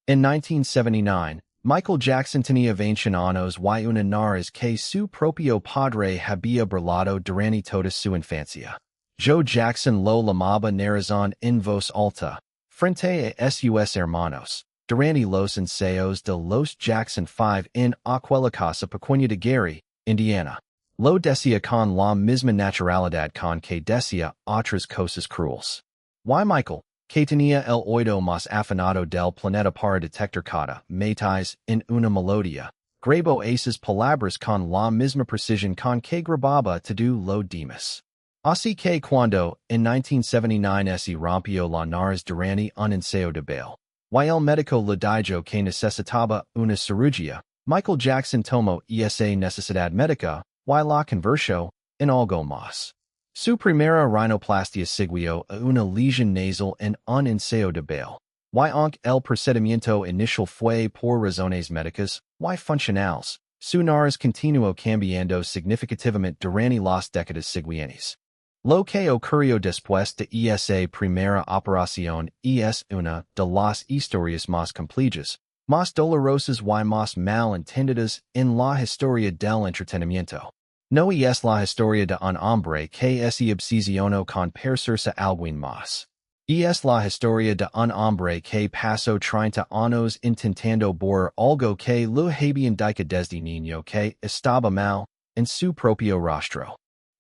In 1979, Michael Jackson tenía 21 años y una nariz que su propio padre había burlado durante toda su infancia. Joe Jackson lo llamaba narizón en voz alta, frente a sus hermanos, durante los ensayos de los Jackson 5 en aquella casa pequeña de Gary, Indiana. Lo decía con la misma naturalidad con que decía otras cosas crueles. Y Michael, que tenía el oído más afinado del planeta para detectar cada matiz en una melodía, grabó esas palabras con la misma precisión con que grababa todo lo demás. Así que cuando, en 1979 se rompió la nariz durante un ensayo de baile, y el médico le dijo que necesitaba una cirugía, Michael Jackson tomó esa necesidad médica y la convirtió en algo más. Su primera rhinoplastia siguió a una lesión nasal en un ensayo de baile, y aunque el procedimiento inicial fue por razones médicas y funcionales, su nariz continuó cambiando significativamente durante las décadas siguientes. Lo que ocurrió después de esa primera operación es una de las historias más complejas, más dolorosas y más mal entendidas en la historia del entretenimiento. No es la historia de un hombre que se obsesionó con parecerse a alguien más. Es la historia de un hombre que pasó 30 años intentando borrar algo que lo había indicado desde niño que estaba mal en su propio rostro.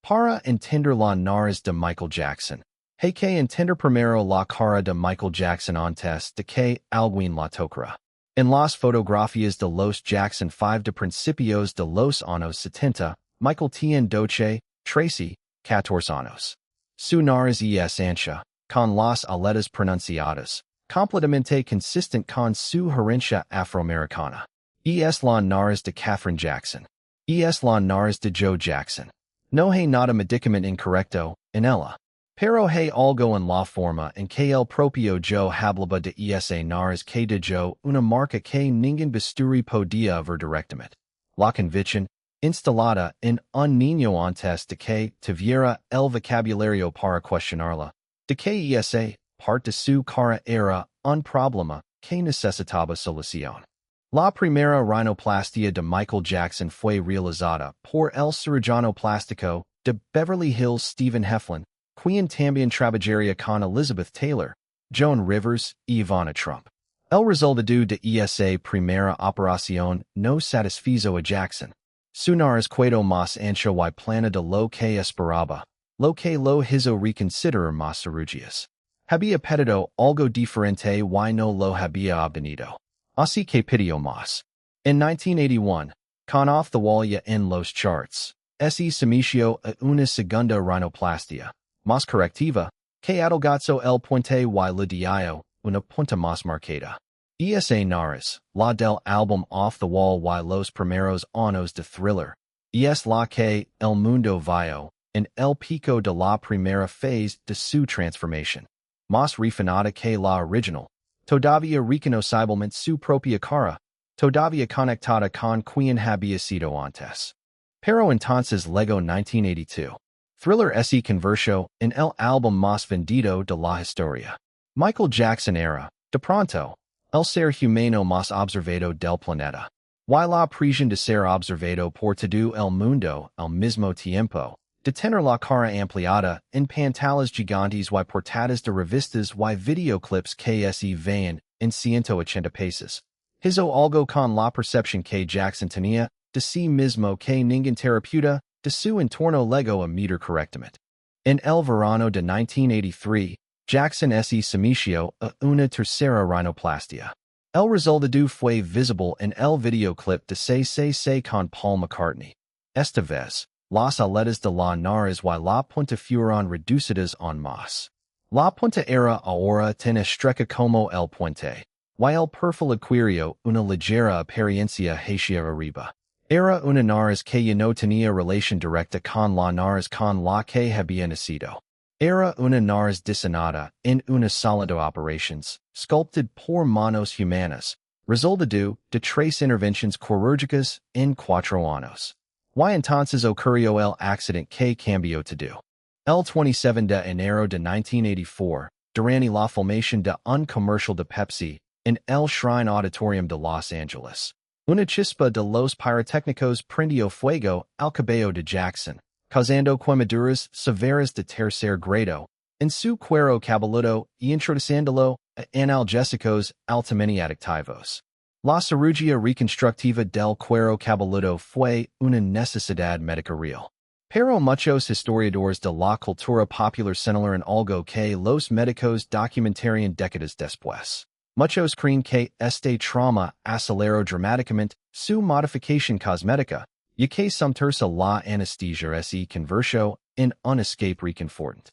Para entender la nariz de Michael Jackson, hay que entender primero la cara de Michael Jackson antes de que alguien la tocara. En las fotografías de los Jackson 5 de principios de los años 70, Michael tiene 12, 13, 14 años. Su nariz es ancha, con las aletas pronunciadas, completamente consistent con su herencia afroamericana. Es la nariz de Katherine Jackson. Es la nariz de Joe Jackson. No hay nada medicamente incorrecto en ella. Pero hay algo en la forma en que el propio Joe hablaba de esa nariz que de Joe una marca que ningún bisturi podía ver directamente. La convicción, instalada en un niño antes de que tuviera el vocabulario para cuestionarla, de que esa parte de su cara era un problema que necesitaba solución. La primera rhinoplastia de Michael Jackson fue realizada por el cirujano plástico de Beverly Hills Stephen Heflin, quien también trabajaría con Elizabeth Taylor, Joan Rivers y Ivana Trump. El resultado de esa primera operación no satisfizo a Jackson. Su nariz quedó más ancho y plana de lo que esperaba, lo que lo hizo reconsiderar más cirugías. Había pedido algo diferente y no lo había obtenido. Así que pidió más. En 1981, con Off the Wall ya en los charts, se sometió a una segunda rhinoplastia, más correctiva, que adelgazó el puente y le dio una punta más marcada. Esa nariz, la del álbum Off the Wall y los primeros años de Thriller, es la que el mundo vio en el pico de la primera fase de su transformación. Más refinada que la original, todavía reconociblemente su propia cara, todavía conectada con quien había sido antes. Pero entonces llegó 1982. Thriller se convirtió en el álbum más vendido de la historia. Michael Jackson era, de pronto, el ser humano más observado del planeta. Y la presión de ser observado por todo el mundo al mismo tiempo, de tener la cara ampliada en pantallas gigantes y portadas de revistas y videoclips que se veían en 180 países. Hizo algo con la percepción que Jackson tenía de sí mismo que ningún terapeuta de su entorno llegó a medir correctamente. En el verano de 1983, Jackson se sometió a una tercera rhinoplastia. El resultado fue visible en el videoclip de CCC con Paul McCartney. Esta vez, las aletas de la nariz y la punta fueron reducidas aún más. La punta era ahora tan estrecha como el puente, y el perfil adquirió una ligera apariencia hacia arriba. Era una nariz que ya no tenía relación directa con la nariz con la que había nacido. Era una nariz diseñada en una sala de operaciones, sculpted por manos humanas, resultado de 3 intervenciones quirúrgicas en 4 años. Y entonces ocurrió el accidente que cambió todo. El 27 de enero de 1984, durante la filmación de un comercial de Pepsi, in el Shrine Auditorium de Los Angeles. Una chispa de los pirotécnicos prendió fuego al cabello de Jackson, causando quemaduras severas de tercer grado en su cuero cabelludo y introduciéndolo a analgésicos altamente adictivos. La cirugía reconstructiva del cuero cabelludo fue una necesidad médica real. Pero muchos historiadores de la cultura popular señalan algo que los médicos documentarían décadas después. Muchos creen que este trauma aceleró dramáticamente su modificación cosmética, ya que somterse la anestesia se convirtió en un escape reconfortant.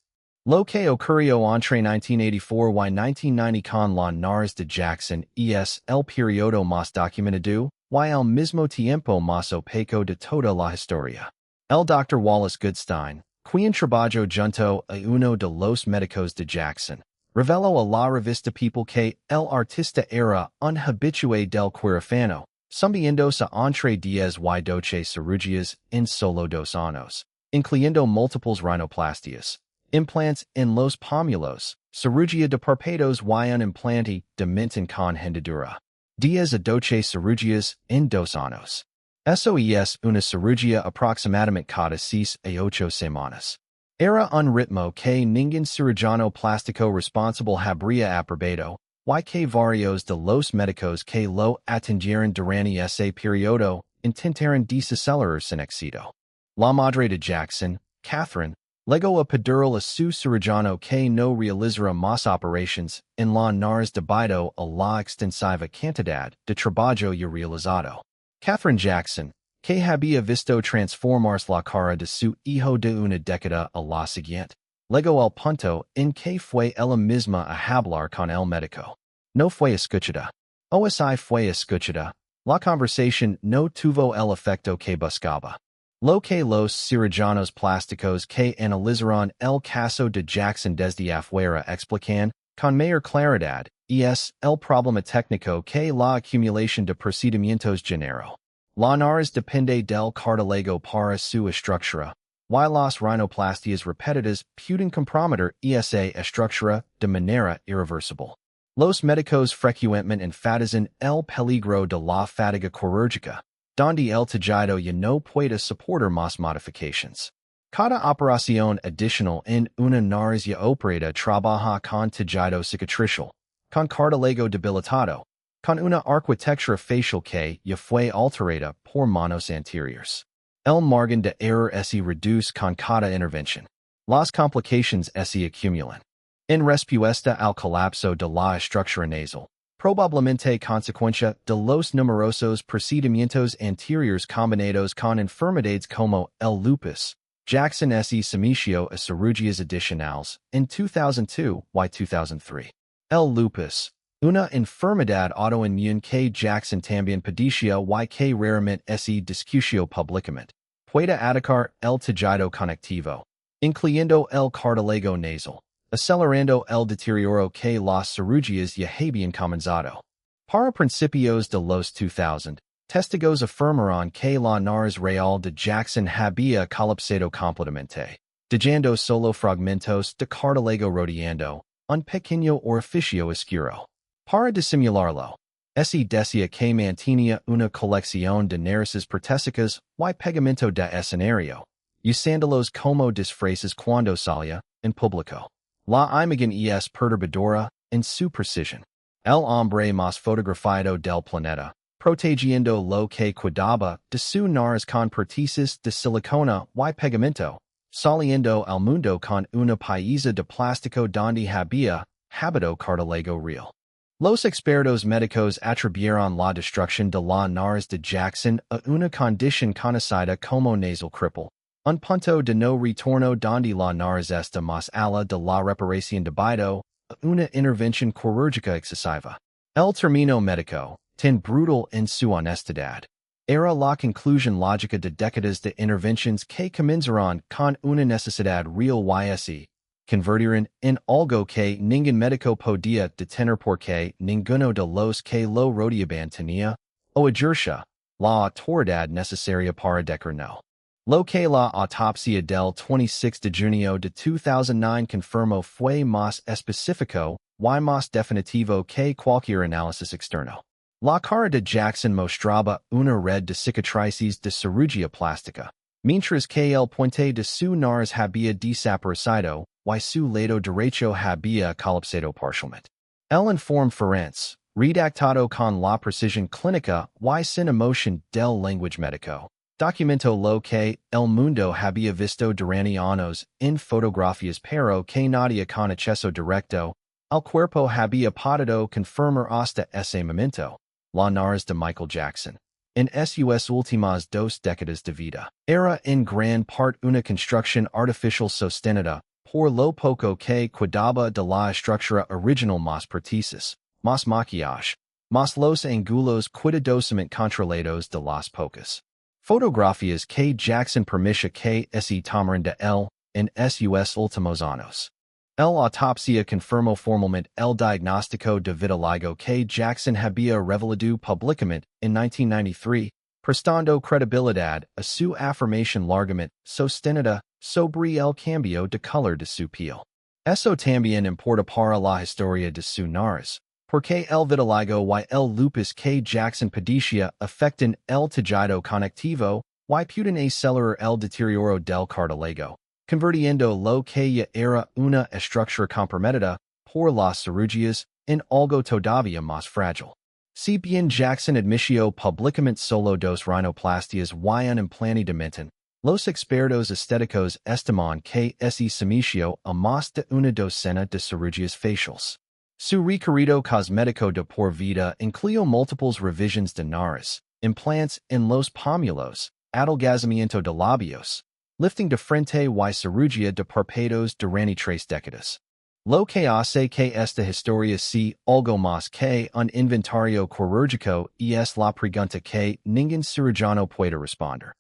Lo que ocurrió entre 1984 y 1990 con la NARIZ de Jackson es el periodo más documentado y al mismo tiempo más opaco de toda la historia. El Dr. Wallace Goodstein, quien trabajó junto a uno de los médicos de Jackson, reveló a la revista People que el artista era un habitué del quirófano, sometiéndose entre 10 y 12 cirugías en solo 2 años, incluyendo múltiples rinoplastias, implants en los pómulos, cirugía de párpados y un implante de mentón con hendidura. 10 a 12 cirugías en 2 años. Eso es una cirugía aproximadamente cada 6 a 8 semanas. Era un ritmo que ningún cirujano plástico responsable habría aprobado, y que varios de los médicos que lo atendieron durante ese periodo intentaron desacelerar sin éxito. La madre de Jackson, Catherine, legó a pedirle a su cirujano que no realizara más operaciones en la NARIZ debido a la extensiva cantidad de trabajo ya realizado. Catherine Jackson, que había visto transformarse la cara de su hijo de una década a la siguiente, llegó al punto en que fue ella misma a hablar con el médico. No fue escuchada. O si fue escuchada, la conversación no tuvo el efecto que buscaba. Lo que los cirujanos plásticos que analizaron el caso de Jackson desde afuera explican, con mayor claridad, es el problema técnico que la acumulación de procedimientos generó. La NARIZ depende del cartílago para su estructura, y las rinoplastias repetidas pueden comprometer esa estructura de manera irreversible. Los médicos frecuentemente enfatizan el peligro de la fatiga quirúrgica, donde el tejido ya no puede soportar más modificaciones. Cada operación adicional en una NARIZ ya operada trabaja con tejido cicatricial, con cartílago debilitado, con una arquitectura facial que ya fue alterada por manos anteriores. El margen de error se reduce con cada intervención. Las complicaciones se acumulan. En respuesta al colapso de la estructura nasal, probablemente consecuencia de los numerosos procedimientos anteriores combinados con enfermedades como el lupus, Jackson se sometió a cirugías adicionales en 2002 y 2003. El lupus, una enfermedad autoinmune que Jackson también padecía y que raramente se discutió públicamente, puede atacar el tejido conectivo, incluyendo el cartílago nasal, acelerando el deterioro que las cirugías ya habían comenzado. Para principios de los 2000, testigos afirmaron que la NARIZ real de Jackson había colapsado completamente, dejando solo fragmentos de cartílago rodeando un pequeño orificio oscuro. Para disimularlo, se decía que mantenía una colección de narices protésicas y pegamento de escenario, usándolos como disfraces cuando salía en público. La imagen es perturbadora en su precisión. El hombre más fotografiado del planeta, protegiendo lo que quedaba de su nariz con prótesis de silicona y pegamento, saliendo al mundo con una pieza de plástico donde había habitado cartílago real. Los expertos médicos atribuyeron la destrucción de la NARIZ de Jackson a una condición conocida como nasal cripple, un punto de no retorno donde la NARIZ está más allá de la reparación debido a una intervención quirúrgica excesiva. El término médico, tan brutal en su honestidad, era la conclusión lógica de décadas de intervenciones que comenzaron con una necesidad real y se convirtieron en algo que ningún médico podía detener porque ninguno de los que lo rodeaban tenía, o ejercía, la autoridad necesaria para declararlo. Lo que la autopsia del 26 de junio de 2009 confirmó fue más específico y más definitivo que cualquier análisis externo. La cara de Jackson mostraba una red de cicatrices de cirugía plástica, mientras que el puente de su nariz había desaparecido y su lado derecho había colapsado parcialmente. El informe forense, redactado con la precisión clínica y sin emoción del lenguaje médico, documentó lo que el mundo había visto durante años en fotografías pero que nadie con acceso directo al cuerpo había podido confirmar hasta ese momento. La nariz de Michael Jackson, en sus últimas 2 décadas de vida, era en gran parte una construcción artificial sostenida por lo poco que cuidaba de la estructura original, más prótesis, más maquillaje, más los ángulos cuidadosamente controlados de las pocas fotografías que Jackson permitía que se tomaran de él en sus últimos años. El autopsia confirmó formalmente el diagnóstico de vitiligo que Jackson había revelado públicamente en 1993, prestando credibilidad a su afirmación largamente sostenida sobre el cambio de color de su piel. Eso también importa para la historia de su nariz, porque el vitiligo y el lupus que Jackson padecía afectan el tejido conectivo y pueden acelerar el deterioro del cartílago, convirtiendo lo que ya era una estructura comprometida por las cirugías en algo todavía más frágil. Si bien Jackson admitió públicamente solo 2 rinoplastias y un implante de mentón, los expertos estéticos estiman que se sometió a más de una docena de cirugías faciales. Su recorrido cosmético de por vida incluyó múltiples revisiones de nariz, implantes en los pómulos, adelgazamiento de labios, lifting de frente y cirugía de párpados durante 3 décadas. Lo que hace que esta historia sea algo más que un inventario quirúrgico es la pregunta que ningún cirujano puede responder.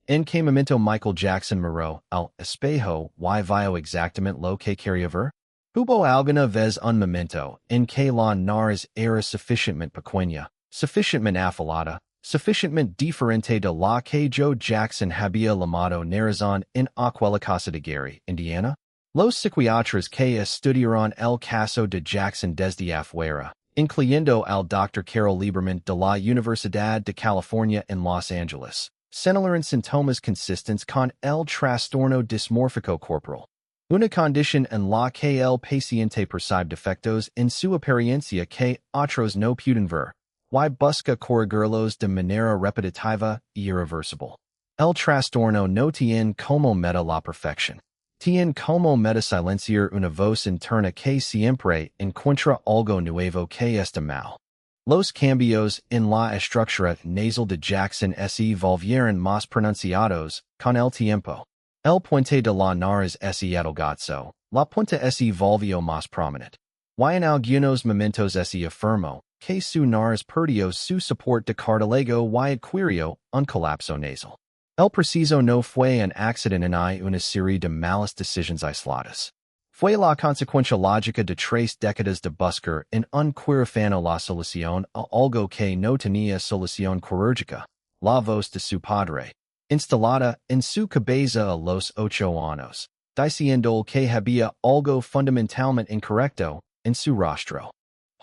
En qué momento Michael Jackson miró al espejo y vio exactamente lo que quería ver? Hubo alguna vez un momento en que la nariz era suficientemente pequeña, suficientemente afilada, suficientemente diferente de la que Joe Jackson había llamado narizón en aquella casa de Gary, Indiana. Los psiquiatras que estudiaron el caso de Jackson desde afuera, incluyendo al Dr. Carol Lieberman de la Universidad de California en Los Angeles, señalaron síntomas consistentes con el trastorno dismórfico corporal, una condición en la que el paciente percibe defectos en su apariencia que otros no pueden ver, y busca corregirlos de manera repetitiva y irreversible. El trastorno no tiene como meta la perfección. Tiene como meta silenciar una voz interna que siempre encuentra algo nuevo que está mal. Los cambios en la estructura nasal de Jackson se volvieron más pronunciados con el tiempo. El puente de la nariz se adelgazó, la punta se volvió más prominente. Y en algunos momentos se afirmó que su nariz perdió su soporte de cartílago y adquirió un colapso nasal. El preciso no fue un accidente ni una serie de malas decisiones aisladas. Fue la consecuencia lógica de 3 décadas de buscar en un quirófano la solución a algo que no tenía solución quirúrgica, la voz de su padre, instalada en su cabeza a los 8 años, diciendo que había algo fundamentalmente incorrecto en su rostro.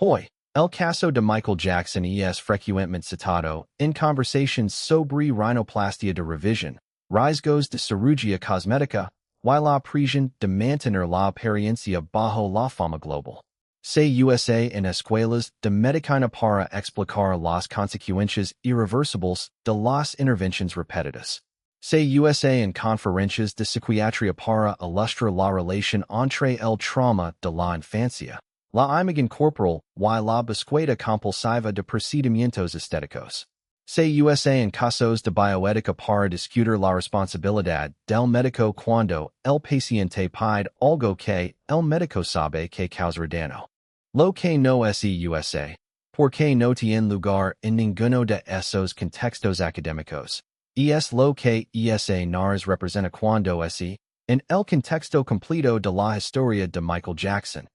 Hoy, el caso de Michael Jackson es frecuentemente citado en conversations sobre rhinoplastia de revisión, rasgos de cirugía cosmética, y la presión de mantener la apariencia bajo la fama global. Se usa en escuelas de medicina para explicar las consecuencias irreversibles de las intervenciones repetidas. Se usa en conferencias de psiquiatría para ilustrar la relación entre el trauma de la infancia, la imagen corporal y la búsqueda compulsiva de procedimientos estéticos. Se usa en casos de bioética para discutir la responsabilidad del médico cuando el paciente pide algo que el médico sabe que causará daño. Lo que no se usa, porque no tiene lugar en ninguno de esos contextos académicos, es lo que esa nariz representa cuando en el contexto completo de la historia de Michael Jackson.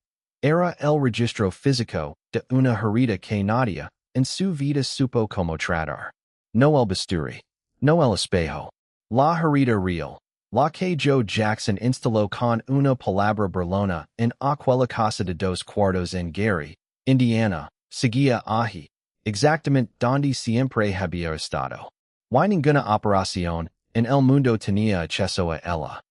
Era el registro físico de una herida que nadie en su vida supo cómo tratar. No el bisturi, no el espejo. La herida real, La que Joe Jackson instaló con una palabra burlona en aquella casa de dos cuartos en Gary, Indiana, seguía allí, exactamente donde siempre había estado. Y ninguna operación en el mundo tenía acceso a ella.